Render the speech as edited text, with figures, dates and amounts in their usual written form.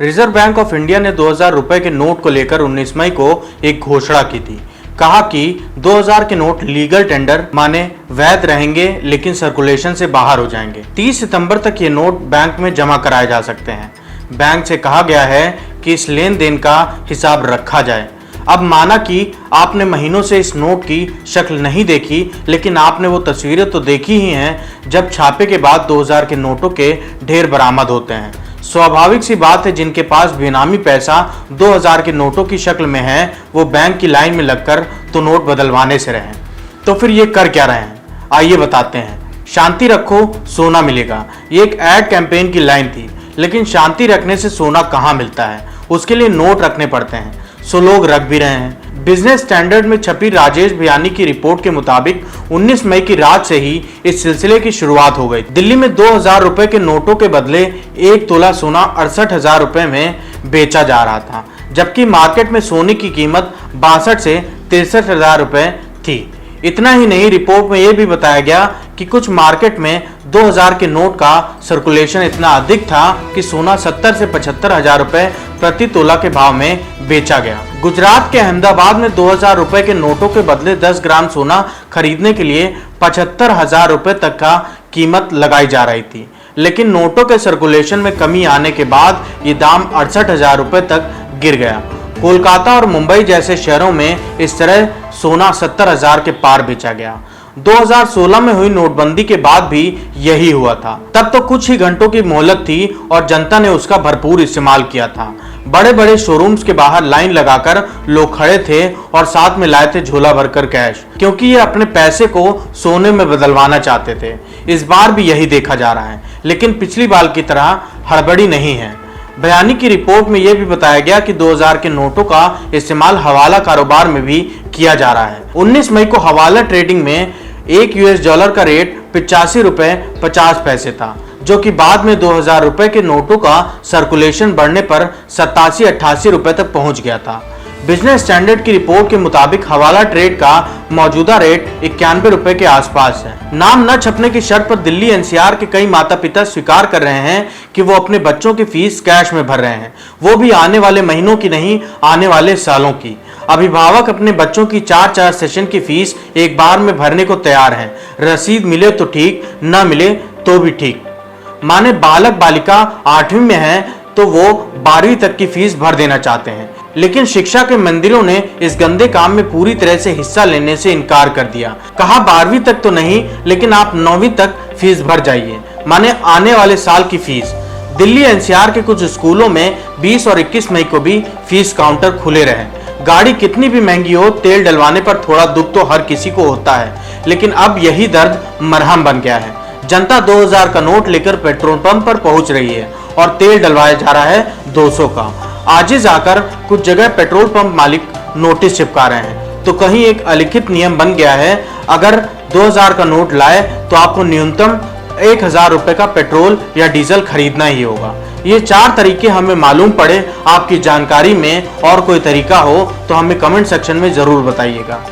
Reserve bank of India ने 2000 रुपए के नोट को लेकर 19 मई को एक घोषणा की थी। कहा कि 2000 के नोट लीगल टेंडर माने वैध रहेंगे लेकिन सर्कुलेशन से बाहर हो जाएंगे। 30 सितंबर तक ये नोट बैंक में जमा कराए जा सकते हैं। बैंक से कहा गया है कि इस लेन देन का हिसाब रखा जाए। अब माना कि आपने महीनों से इस नोट की शक्ल नहीं देखी, लेकिन आपने वो तस्वीरें तो देखी ही हैं जब छापे के बाद 2000 के नोटों के ढेर बरामद होते हैं। स्वाभाविक सी बात है, जिनके पास बेनामी पैसा 2000 के नोटों की शक्ल में है वो बैंक की लाइन में लगकर तो नोट बदलवाने से रहें। तो फिर ये कर क्या रहे हैं, आइए बताते हैं। शांति रखो सोना मिलेगा, ये एक एड कैंपेन की लाइन थी, लेकिन शांति रखने से सोना कहाँ मिलता है, उसके लिए नोट रखने पड़ते हैं। सो लोग रख भी रहे हैं। बिजनेस स्टैंडर्ड में छपी राजेश भियानी की रिपोर्ट के मुताबिक 19 मई की रात से ही इस सिलसिले की शुरुआत हो गई। दिल्ली में 2000 रुपए के नोटों के बदले 1 तोला सोना 68,000 रुपए में बेचा जा रहा था, जबकि मार्केट में सोने की कीमत 62 से 63,000 रुपए थी। इतना ही नहीं, रिपोर्ट में यह भी बताया गया कि कुछ मार्केट में 2000 के नोट का सर्कुलेशन इतना अधिक था कि सोना 70 से 75,000 रुपए प्रति तोला के भाव में बेचा गया। गुजरात के अहमदाबाद में 2000 रुपए के नोटों के बदले 10 ग्राम सोना खरीदने के लिए 75,000 रुपए तक का कीमत लगाई जा रही थी, लेकिन नोटों के सर्कुलेशन में कमी आने के बाद ये दाम 68,000 रुपए तक गिर गया। कोलकाता और मुंबई जैसे शहरों में इस तरह सोना 70,000 के पार बेचा गया। 2016 में हुई नोटबंदी के बाद भी यही हुआ था। तब तो कुछ ही घंटों की मोहलत थी और जनता ने उसका भरपूर इस्तेमाल किया था। बड़े बड़े शोरूम्स के बाहर लाइन लगाकर लोग खड़े थे और साथ में लाए थे झोला भरकर कैश, क्योंकि ये अपने पैसे को सोने में बदलवाना चाहते थे। इस बार भी यही देखा जा रहा है, लेकिन पिछली बार की तरह हड़बड़ी नहीं है। बयानी की रिपोर्ट में यह भी बताया गया कि 2000 के नोटों का इस्तेमाल हवाला कारोबार में भी किया जा रहा है। 19 मई को हवाला ट्रेडिंग में $1 का रेट 85 रुपए 50 पैसे था, जो कि बाद में 2000 रुपए के नोटों का सर्कुलेशन बढ़ने पर 87-88 रुपए तक पहुंच गया था। बिजनेस स्टैंडर्ड की रिपोर्ट के मुताबिक हवाला ट्रेड का मौजूदा रेट 91 रुपए के आसपास है। नाम न छपने की शर्त पर दिल्ली एनसीआर के कई माता पिता स्वीकार कर रहे हैं कि वो अपने बच्चों की फीस कैश में भर रहे हैं, वो भी आने वाले महीनों की नहीं, आने वाले सालों की। अभिभावक अपने बच्चों की 4 सेशन की फीस एक बार में भरने को तैयार हैं। रसीद मिले तो ठीक, न मिले तो भी ठीक। माने बालक बालिका 8वीं में है तो वो 12वीं तक की फीस भर देना चाहते हैं, लेकिन शिक्षा के मंदिरों ने इस गंदे काम में पूरी तरह से हिस्सा लेने से इनकार कर दिया। कहा 12वीं तक तो नहीं, लेकिन आप 9वीं तक फीस भर जाइए, माने आने वाले साल की फीस। दिल्ली एनसीआर के कुछ स्कूलों में 20 और 21 मई को भी फीस काउंटर खुले रहे। गाड़ी कितनी भी महंगी हो, तेल डलवाने पर थोड़ा दुख तो हर किसी को होता है, लेकिन अब यही दर्द मरहम बन गया है। जनता 2000 का नोट लेकर पेट्रोल पंप पर पहुंच रही है और तेल डलवाया जा रहा है 200 का। आजिज आकर कुछ जगह पेट्रोल पंप मालिक नोटिस चिपका रहे हैं, तो कहीं एक अलिखित नियम बन गया है, अगर 2000 का नोट लाए तो आपको न्यूनतम 1000 रुपए का पेट्रोल या डीजल खरीदना ही होगा। ये 4 तरीके हमें मालूम पड़े, आपकी जानकारी में और कोई तरीका हो तो हमें कमेंट सेक्शन में जरूर बताइएगा।